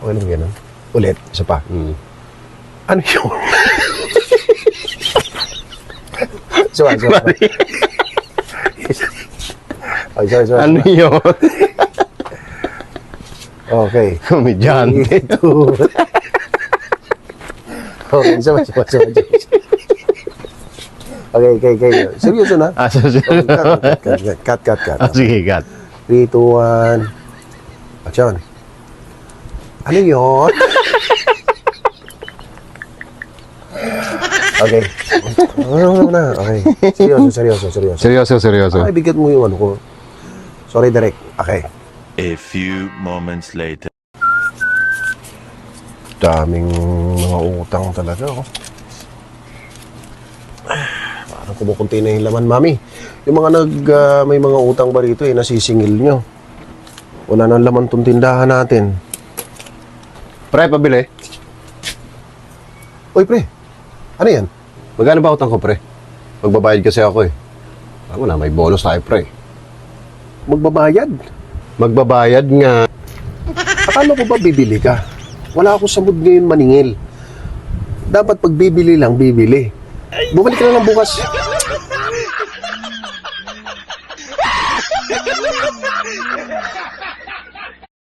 Okay lang ganun. Ulit, isa pa. Ano yun? Sorry. Ay, sorry. Ano yun? Okay. Komedyante. Okay, sama. Okay. Seryoso na? Cut. Sige, cut. 3, 2, 1. Action. Ano yun? Okay. Ano na? Okay. Seryoso. Ay, bigat mo yung ano ko. Sorry, Derek. Okay. A few moments later. Daming mga utang talaga, oh. Parang kumukunti na yung laman, Mami. Yung mga may mga utang ba rito, nasisingil nyo. Wala nang laman tong tindahan natin. Pre, pabili. Uy, pre. Ano yan? Magkano ba utang ko, pre? Magbabayad kasi ako eh. Ako na, may bonus tayo, pre. Magbabayad? Magbabayad nga. Akala ko ba bibili ka? Wala ako sa mood ngayon maningil. Dapat pag bibili lang, bibili. Bumalik ka na lang bukas.